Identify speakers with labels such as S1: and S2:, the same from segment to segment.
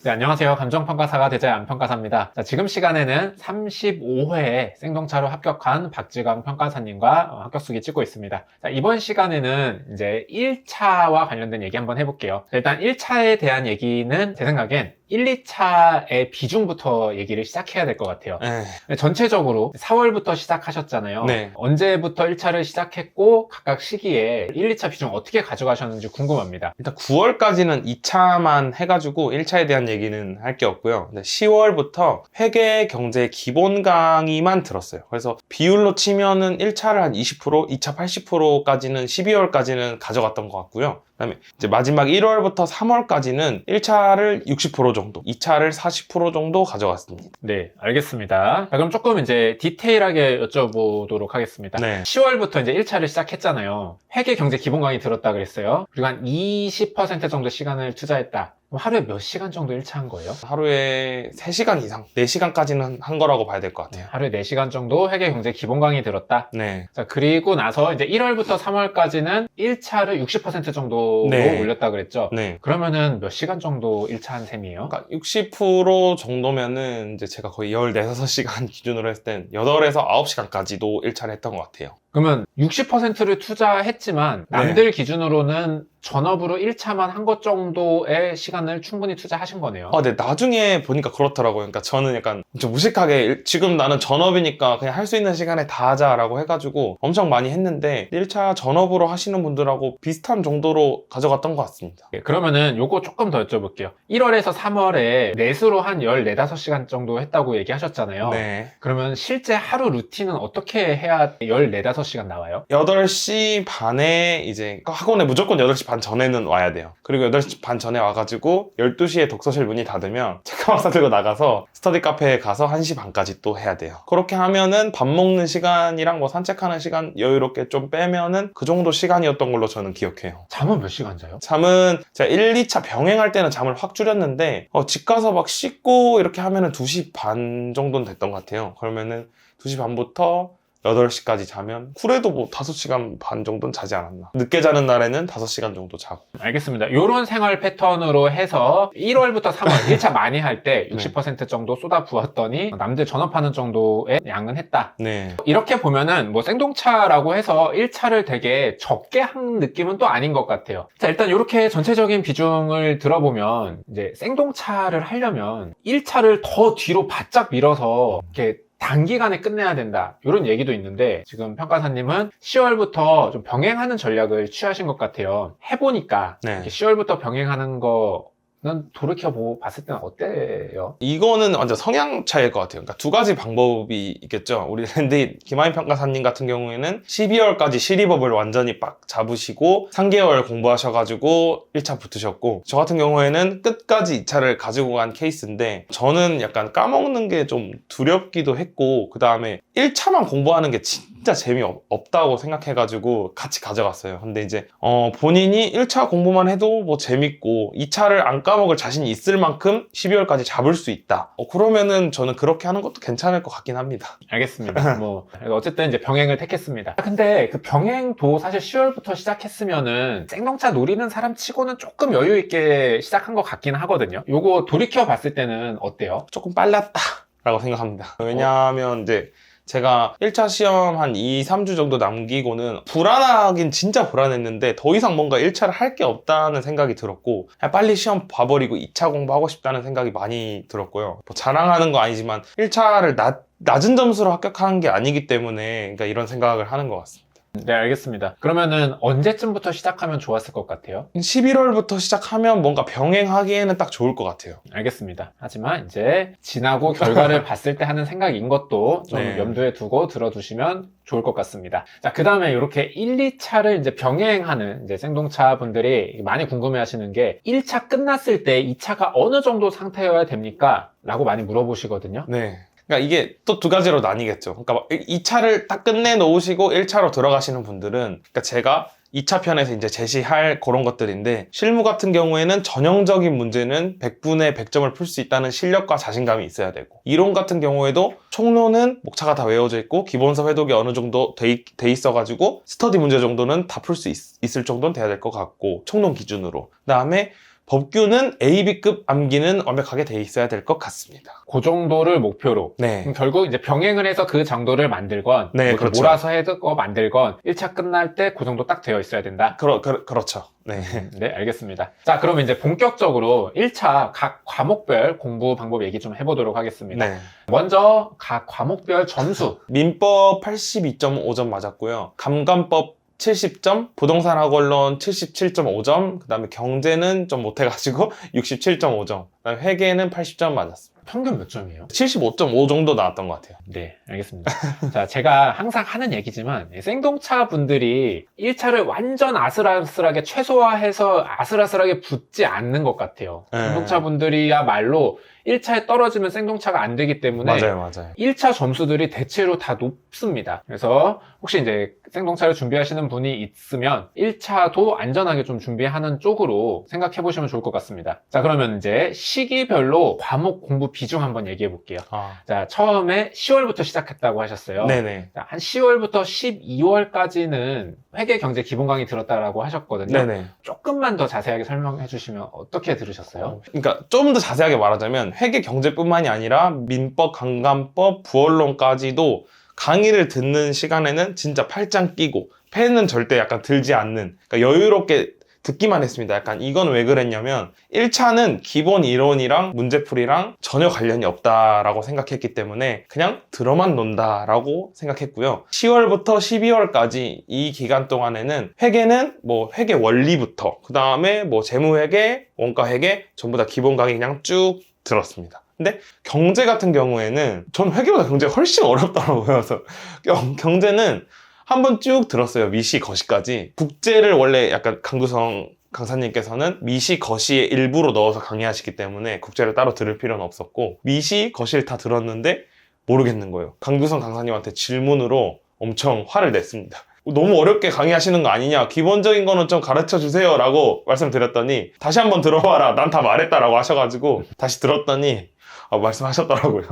S1: 네, 안녕하세요. 감정평가사가 되자 안평가사입니다. 자, 지금 시간에는 35회 생동차로 합격한 박지광 평가사님과 합격수기 찍고 있습니다. 자, 이번 시간에는 이제 1차와 관련된 얘기 한번 해볼게요. 자, 일단 1차에 대한 얘기는 제 생각엔 1, 2차의 비중부터 얘기를 시작해야 될 것 같아요. 전체적으로 4월부터 시작하셨잖아요.
S2: 네.
S1: 언제부터 1차를 시작했고 각각 시기에 1, 2차 비중 어떻게 가져가셨는지 궁금합니다.
S2: 일단 9월까지는 2차만 해가지고 1차에 대한 얘기는 할 게 없고요. 10월부터 회계 경제 기본 강의만 들었어요. 그래서 비율로 치면은 1차를 한 20%, 2차 80%까지는 12월까지는 가져갔던 것 같고요. 그다음에 이제 마지막 1월부터 3월까지는 1차를 60% 정도, 2차를 40% 정도 가져갔습니다.
S1: 네, 알겠습니다. 자, 그럼 조금 이제 디테일하게 여쭤보도록 하겠습니다.
S2: 네.
S1: 10월부터 이제 1차를 시작했잖아요. 회계 경제 기본 강의 들었다 그랬어요. 그리고 한 20% 정도 시간을 투자했다. 그럼 하루에 몇 시간 정도 1차 한 거예요?
S2: 하루에 3시간 이상, 4시간까지는 한 거라고 봐야 될 것 같아요.
S1: 하루에 4시간 정도 회계 경제 기본 강의 들었다.
S2: 네.
S1: 자, 그리고 나서 이제 1월부터 3월까지는 1차를 60% 정도로
S2: 네.
S1: 올렸다 그랬죠?
S2: 네.
S1: 그러면은 몇 시간 정도 1차 한 셈이에요?
S2: 그러니까 60% 정도면은 이제 제가 거의 14~5시간 기준으로 했을 땐 8에서 9시간까지도 1차를 했던 것 같아요.
S1: 그러면 60%를 투자했지만 남들 기준으로는 전업으로 1차만 한 것 정도의 시간을 충분히 투자하신 거네요.
S2: 네, 나중에 보니까 그렇더라고요. 그러니까 저는 약간 좀 무식하게 지금 나는 전업이니까 그냥 할 수 있는 시간에 다 하자라고 해가지고 엄청 많이 했는데 1차 전업으로 하시는 분들하고 비슷한 정도로 가져갔던 것 같습니다.
S1: 그러면은 요거 조금 더 여쭤볼게요. 1월에서 3월에 내수로 한 14~5시간 정도 했다고 얘기하셨잖아요.
S2: 네.
S1: 그러면 실제 하루 루틴은 어떻게 해야 14~5시간 나와요?
S2: 8시 반에 이제 학원에 무조건 8시 반 전에는 와야 돼요. 그리고 8시 반 전에 와가지고 12시에 독서실 문이 닫으면 책가방사 들고 나가서 스터디 카페에 가서 1시 반까지 또 해야 돼요. 그렇게 하면은 밥 먹는 시간이랑 뭐 산책하는 시간 여유롭게 좀 빼면은 그 정도 시간이었던 걸로 저는 기억해요.
S1: 잠은 몇 시간 자요?
S2: 잠은 제가 1, 2차 병행할 때는 잠을 확 줄였는데 집 가서 막 씻고 이렇게 하면은 2시 반 정도는 됐던 것 같아요. 그러면은 2시 반부터 8시까지 자면 쿨해도 뭐 5시간 반 정도는 자지 않았나. 늦게 자는 날에는 5시간 정도 자고.
S1: 알겠습니다. 요런 생활 패턴으로 해서 1월부터 3월 1차 많이 할 때 60% 정도 쏟아 부었더니 남들 전업하는 정도의 양은 했다.
S2: 네.
S1: 이렇게 보면은 뭐 생동차라고 해서 1차를 되게 적게 한 느낌은 또 아닌 것 같아요. 자, 일단 이렇게 전체적인 비중을 들어보면 이제 생동차를 하려면 1차를 더 뒤로 바짝 밀어서 이렇게 단기간에 끝내야 된다 이런 얘기도 있는데 지금 평가사님은 10월부터 좀 병행하는 전략을 취하신 것 같아요. 해보니까
S2: 네.
S1: 이렇게 10월부터 병행하는 거는 돌이켜봤을 때는 어때요?
S2: 이거는 완전 성향 차이일 것 같아요. 그러니까 두 가지 방법이 있겠죠. 우리 랜디 김하인 평가사님 같은 경우에는 12월까지 시리버블 완전히 빡 잡으시고 3개월 공부하셔가지고 1차 붙으셨고, 저 같은 경우에는 끝까지 2차를 가지고 간 케이스인데, 저는 약간 까먹는 게 좀 두렵기도 했고, 그 다음에 1차만 공부하는 게 진짜 재미없다고 생각해가지고 같이 가져갔어요. 근데 이제 본인이 1차 공부만 해도 뭐 재밌고 2차를 안 까먹을 자신이 있을 만큼 12월까지 잡을 수 있다. 그러면은 저는 그렇게 하는 것도 괜찮을 것 같긴 합니다.
S1: 알겠습니다. 뭐 어쨌든 이제 병행을 택했습니다. 근데 그 병행도 사실 10월부터 시작했으면은 생동차 노리는 사람 치고는 조금 여유 있게 시작한 것 같긴 하거든요. 요거 돌이켜 봤을 때는 어때요?
S2: 조금 빨랐다라고 생각합니다. 왜냐하면 이제 제가 1차 시험 한 2, 3주 정도 남기고는 불안하긴 진짜 불안했는데 더 이상 뭔가 1차를 할 게 없다는 생각이 들었고, 그냥 빨리 시험 봐버리고 2차 공부하고 싶다는 생각이 많이 들었고요. 뭐 자랑하는 거 아니지만 1차를 낮은 점수로 합격한 게 아니기 때문에 그러니까 이런 생각을 하는 것 같습니다.
S1: 네, 알겠습니다. 그러면은 언제쯤부터 시작하면 좋았을 것 같아요?
S2: 11월부터 시작하면 뭔가 병행하기에는 딱 좋을 것 같아요.
S1: 알겠습니다. 하지만 이제 지나고 결과를 봤을 때 하는 생각인 것도 좀
S2: 네.
S1: 염두에 두고 들어두시면 좋을 것 같습니다. 자, 그 다음에 이렇게 1, 2차를 이제 병행하는 이제 생동차 분들이 많이 궁금해 하시는 게 1차 끝났을 때 2차가 어느 정도 상태여야 됩니까? 라고 많이 물어보시거든요.
S2: 네. 그러니까 이게 또 두 가지로 나뉘겠죠. 그러니까 2차를 딱 끝내 놓으시고 1차로 들어가시는 분들은, 그러니까 제가 2차 편에서 이제 제시할 그런 것들인데, 실무 같은 경우에는 전형적인 문제는 100분의 100점을 풀 수 있다는 실력과 자신감이 있어야 되고, 이론 같은 경우에도 총론은 목차가 다 외워져 있고 기본서 회독이 어느 정도 돼 있어가지고 스터디 문제 정도는 다 풀 수 있을 정도는 돼야 될 것 같고, 총론 기준으로. 그 다음에 법규는 A, B급 암기는 완벽하게 돼 있어야 될 것 같습니다.
S1: 그 정도를 목표로.
S2: 네.
S1: 그럼 결국 이제 병행을 해서 그 정도를 만들건,
S2: 네,
S1: 뭐
S2: 그렇죠.
S1: 몰아서 해서 만들건, 1차 끝날 때 그 정도 딱 되어 있어야 된다.
S2: 그렇죠. 네.
S1: 네, 알겠습니다. 자, 그러면 이제 본격적으로 1차 각 과목별 공부 방법 얘기 좀 해보도록 하겠습니다.
S2: 네.
S1: 먼저 각 과목별 점수.
S2: 민법 82.5점 맞았고요. 감감법 70점, 부동산학원론 77.5점, 그 다음에 경제는 좀 못해가지고 67.5점, 그 다음에 회계는 80점 맞았습니다.
S1: 평균 몇 점이에요?
S2: 75.5 정도 나왔던 것 같아요.
S1: 네, 알겠습니다. 자, 제가 항상 하는 얘기지만, 생동차 분들이 1차를 완전 아슬아슬하게 최소화해서 아슬아슬하게 붙지 않는 것 같아요.
S2: 네.
S1: 생동차 분들이야말로 1차에 떨어지면 생동차가 안 되기 때문에
S2: 맞아요.
S1: 1차 점수들이 대체로 다 높습니다. 그래서 혹시 이제 생동차를 준비하시는 분이 있으면 1차도 안전하게 좀 준비하는 쪽으로 생각해 보시면 좋을 것 같습니다. 자, 그러면 이제 시기별로 과목 공부 비중 한번 얘기해 볼게요. 자, 처음에 10월부터 시작했다고 하셨어요.
S2: 네네.
S1: 자, 한 10월부터 12월까지는 회계 경제 기본 강의 들었다라고 하셨거든요.
S2: 네네.
S1: 조금만 더 자세하게 설명해 주시면 어떻게 들으셨어요?
S2: 그러니까 좀 더 자세하게 말하자면 회계 경제뿐만이 아니라 민법, 감감법, 부원론까지도 강의를 듣는 시간에는 진짜 팔짱 끼고 펜은 절대 약간 들지 않는, 그러니까 여유롭게 듣기만 했습니다. 약간 이건 왜 그랬냐면 1차는 기본 이론이랑 문제풀이랑 전혀 관련이 없다라고 생각했기 때문에 그냥 들어만 논다라고 생각했고요. 10월부터 12월까지 이 기간 동안에는 회계는 뭐 회계 원리부터 그 다음에 뭐 재무회계, 원가회계 전부 다 기본 강의 그냥 쭉 들었습니다. 근데 경제 같은 경우에는 전 회계보다 경제가 훨씬 어렵다고 보여서 경제는 한번 쭉 들었어요. 미시, 거시까지. 국제를 원래 약간 강두성 강사님께서는 미시, 거시의 일부로 넣어서 강의하시기 때문에 국제를 따로 들을 필요는 없었고 미시, 거시를 다 들었는데 모르겠는 거예요. 강두성 강사님한테 질문으로 엄청 화를 냈습니다. 너무 어렵게 강의하시는 거 아니냐, 기본적인 거는 좀 가르쳐 주세요 라고 말씀드렸더니 다시 한번 들어봐라, 난 다 말했다라고 하셔가지고 다시 들었더니 말씀하셨더라고요.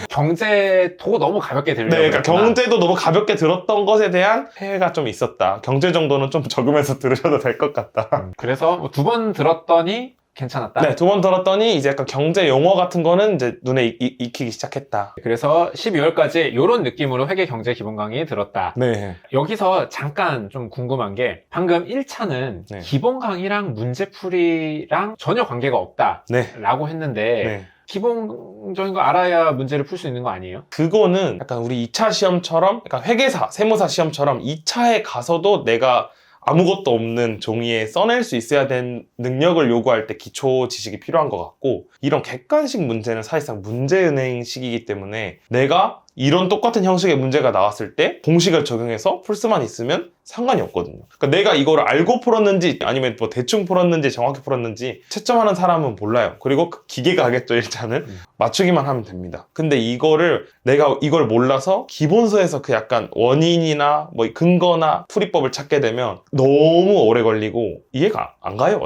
S1: 경제도 너무 가볍게 들려요.
S2: 네, 그러니까 경제도 너무 가볍게 들었던 것에 대한 해가 좀 있었다. 경제 정도는 좀 적으면서 들으셔도 될 것 같다.
S1: 그래서 두 번 들었더니 괜찮았다?
S2: 네, 두 번 들었더니 이제 약간 경제 용어 같은 거는 이제 눈에 익히기 시작했다.
S1: 그래서 12월까지 이런 느낌으로 회계 경제 기본 강의 들었다.
S2: 네.
S1: 여기서 잠깐 좀 궁금한 게 방금 1차는
S2: 네.
S1: 기본 강의랑 문제풀이랑 전혀 관계가 없다
S2: 네.
S1: 라고 했는데
S2: 네.
S1: 기본적인 거 알아야 문제를 풀 수 있는 거 아니에요?
S2: 그거는 약간 우리 2차 시험처럼, 약간 회계사, 세무사 시험처럼 2차에 가서도 내가 아무것도 없는 종이에 써낼 수 있어야 되는 능력을 요구할 때 기초 지식이 필요한 것 같고, 이런 객관식 문제는 사실상 문제은행식이기 때문에 내가 이런 똑같은 형식의 문제가 나왔을 때 공식을 적용해서 풀 수만 있으면 상관이 없거든요. 그러니까 내가 이거를 알고 풀었는지 아니면 뭐 대충 풀었는지 정확히 풀었는지 채점하는 사람은 몰라요. 그리고 기계가 하겠죠, 1차는. 맞추기만 하면 됩니다. 근데 이거를 내가 이걸 몰라서 기본서에서 그 약간 원인이나 뭐 근거나 풀이법을 찾게 되면 너무 오래 걸리고 이해가 안 가요,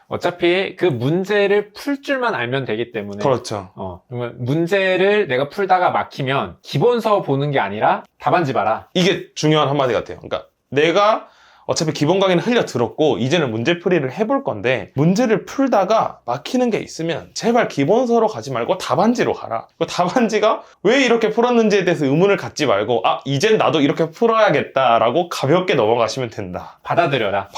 S1: 어차피 그 문제를 풀 줄만 알면 되기 때문에
S2: 그렇죠.
S1: 그러면 문제를 내가 풀다가 막히면 기본서 보는 게 아니라 답안지 봐라.
S2: 이게 중요한 한마디 같아요. 그러니까 내가 어차피 기본 강의는 흘려 들었고 이제는 문제풀이를 해볼 건데, 문제를 풀다가 막히는 게 있으면 제발 기본서로 가지 말고 답안지로 가라. 그 답안지가 왜 이렇게 풀었는지에 대해서 의문을 갖지 말고 이젠 나도 이렇게 풀어야겠다라고 가볍게 넘어가시면 된다.
S1: 받아들여라.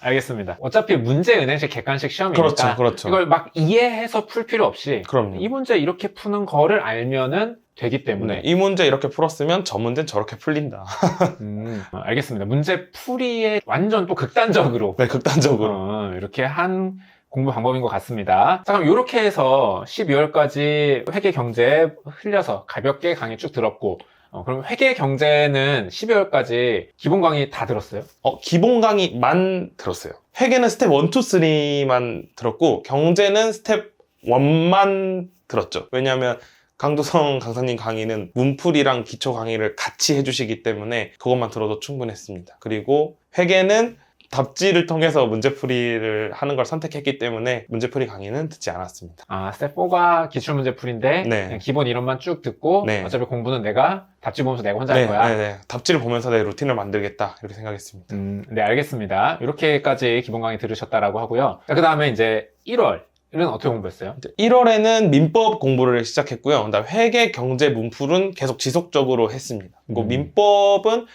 S1: 알겠습니다. 어차피 문제은행식 객관식 시험이니까
S2: 그렇죠.
S1: 이걸 막 이해해서 풀 필요 없이
S2: 그럼요.
S1: 이 문제 이렇게 푸는 거를 알면은 되기 때문에
S2: 이 문제 이렇게 풀었으면 저 문제는 저렇게 풀린다.
S1: 알겠습니다. 문제 풀이에 완전 또 극단적으로
S2: 네, 극단적으로.
S1: 이렇게 한 공부 방법인 것 같습니다. 자, 그럼 이렇게 해서 12월까지 회계 경제 흘려서 가볍게 강의 쭉 들었고, 그럼 회계 경제는 12월까지 기본 강의 다 들었어요?
S2: 기본 강의만 들었어요. 회계는 스텝 1, 2, 3만 들었고 경제는 스텝 1만 들었죠. 왜냐하면 강두성 강사님 강의는 문풀이랑 기초 강의를 같이 해주시기 때문에 그것만 들어도 충분했습니다. 그리고 회계는 답지를 통해서 문제풀이를 하는 걸 선택했기 때문에 문제풀이 강의는 듣지 않았습니다.
S1: 아, 스텝 4가 기출문제풀인데
S2: 네.
S1: 그냥 기본 이론만 쭉 듣고
S2: 네.
S1: 어차피 공부는 내가 답지 보면서 내가 혼자 할 거야.
S2: 네. 답지를 보면서 내 루틴을 만들겠다 이렇게 생각했습니다.
S1: 네, 알겠습니다. 이렇게까지 기본 강의 들으셨다라고 하고요. 그 다음에 이제 1월은 어떻게 공부했어요?
S2: 1월에는 민법 공부를 시작했고요. 그다음 회계, 경제, 문풀은 계속 지속적으로 했습니다. 그리고 민법은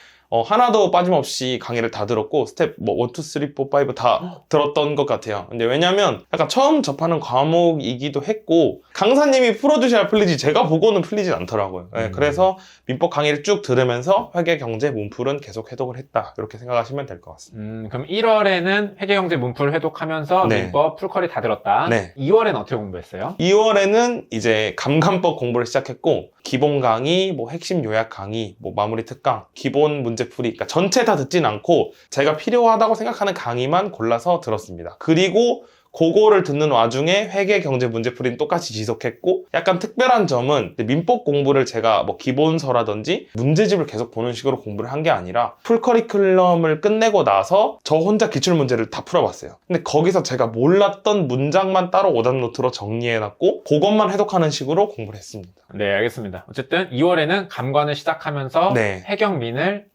S2: 하나도 빠짐없이 강의를 다 들었고 스텝 1, 2, 3, 4, 5 다 들었던 것 같아요. 근데 왜냐면 약간 처음 접하는 과목이기도 했고 강사님이 풀어주셔야 풀리지 제가 보고는 풀리진 않더라고요. 네, 그래서 민법 강의를 쭉 들으면서 회계, 경제, 문풀은 계속 해독을 했다 이렇게 생각하시면 될 것 같습니다.
S1: 그럼 1월에는 회계, 경제, 문풀 회독하면서
S2: 네.
S1: 민법 풀커리 다 들었다.
S2: 네.
S1: 2월에는 어떻게 공부했어요?
S2: 2월에는 이제 감감법 공부를 시작했고 기본 강의, 뭐 핵심 요약 강의, 뭐 마무리 특강, 기본 문제풀이 그러니까 전체 다 듣진 않고 제가 필요하다고 생각하는 강의만 골라서 들었습니다. 그리고 그거를 듣는 와중에 회계, 경제, 문제풀이는 똑같이 지속했고 약간 특별한 점은 민법 공부를 제가 뭐 기본서라든지 문제집을 계속 보는 식으로 공부를 한 게 아니라 풀커리큘럼을 끝내고 나서 저 혼자 기출문제를 다 풀어봤어요. 근데 거기서 제가 몰랐던 문장만 따로 오답노트로 정리해놨고 그것만 해독하는 식으로 공부를 했습니다.
S1: 네, 알겠습니다. 어쨌든 2월에는 감관을 시작하면서
S2: 네.
S1: 해경민을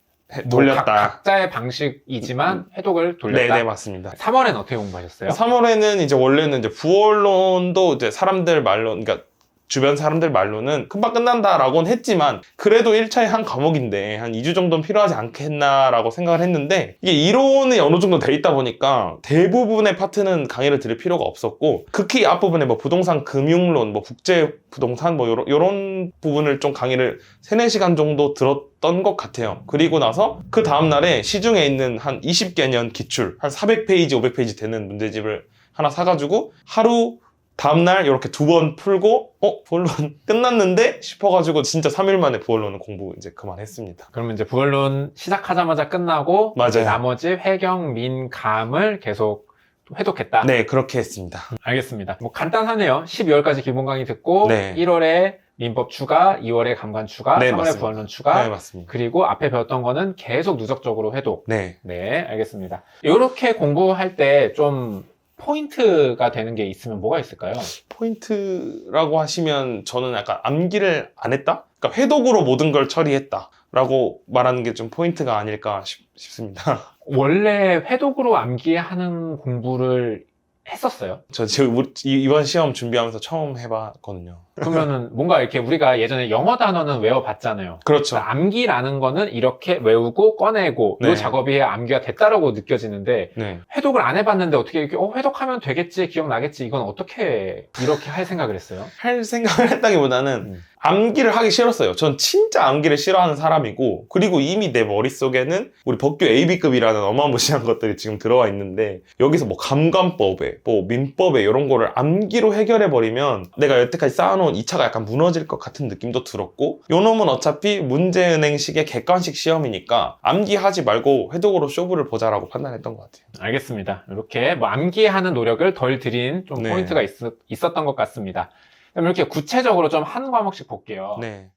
S2: 돌렸다.
S1: 각자의 방식이지만 해독을 돌렸다.
S2: 네, 맞습니다.
S1: 3월에는 어떻게 공부하셨어요?
S2: 3월에는 이제 원래는 이제 부원론도 이제 사람들 말로, 그러니까 주변 사람들 말로는 금방 끝난다라고는 했지만 그래도 1차에 한 과목인데 한 2주 정도는 필요하지 않겠나라고 생각을 했는데 이게 이론이 어느 정도 돼 있다 보니까 대부분의 파트는 강의를 들을 필요가 없었고 극히 앞부분에 뭐 부동산 금융론, 뭐 국제 부동산 뭐 요런 부분을 좀 강의를 3, 4시간 정도 들었던 것 같아요. 그리고 나서 그 다음날에 시중에 있는 한 20개년 기출 한 400페이지, 500페이지 되는 문제집을 하나 사가지고 하루 다음날 이렇게 2번 풀고 부원론 끝났는데 싶어가지고 진짜 3일 만에 부원론은 공부 이제 그만했습니다.
S1: 그러면 이제 부원론 시작하자마자 끝나고
S2: 맞아요.
S1: 이제 나머지 회경, 민, 감을 계속 회독했다.
S2: 네, 그렇게 했습니다.
S1: 알겠습니다. 뭐 간단하네요. 12월까지 기본 강의 듣고
S2: 네.
S1: 1월에 민법 추가, 2월에 감관 추가,
S2: 네,
S1: 3월에
S2: 맞습니다.
S1: 부원론 추가.
S2: 네, 맞습니다.
S1: 그리고 앞에 배웠던 거는 계속 누적적으로 회독.
S2: 네.
S1: 네, 알겠습니다. 이렇게 공부할 때 좀 포인트가 되는 게 있으면 뭐가 있을까요?
S2: 포인트라고 하시면 저는 약간 암기를 안 했다? 그러니까 회독으로 모든 걸 처리했다 라고 말하는 게 좀 포인트가 아닐까 싶습니다.
S1: 원래 회독으로 암기하는 공부를 했었어요.
S2: 저 지금 이번 시험 준비하면서 처음 해봤거든요.
S1: 그러면은 뭔가 이렇게 우리가 예전에 영어 단어는 외워봤잖아요.
S2: 그렇죠.
S1: 그러니까 암기라는 거는 이렇게 외우고 꺼내고
S2: 네.
S1: 이 작업이 암기가 됐다라고 느껴지는데
S2: 네.
S1: 회독을 안 해봤는데 어떻게 이렇게 회독하면 되겠지, 기억나겠지, 이건 어떻게 이렇게 할 생각을 했어요?
S2: 할 생각을 했다기보다는 암기를 하기 싫었어요. 전 진짜 암기를 싫어하는 사람이고 그리고 이미 내 머릿속에는 우리 법규 AB급이라는 어마무시한 것들이 지금 들어와 있는데 여기서 뭐 감관법에 뭐 민법에 이런 거를 암기로 해결해버리면 내가 여태까지 쌓아놓은 2차가 약간 무너질 것 같은 느낌도 들었고 요 놈은 어차피 문제은행식의 객관식 시험이니까 암기하지 말고 회독으로 쇼부를 보자라고 판단했던 것 같아요.
S1: 알겠습니다. 이렇게 뭐 암기하는 노력을 덜 들인 좀
S2: 네.
S1: 포인트가 있었던 것 같습니다. 그럼 이렇게 구체적으로 좀 한 과목씩 볼게요.
S2: 네.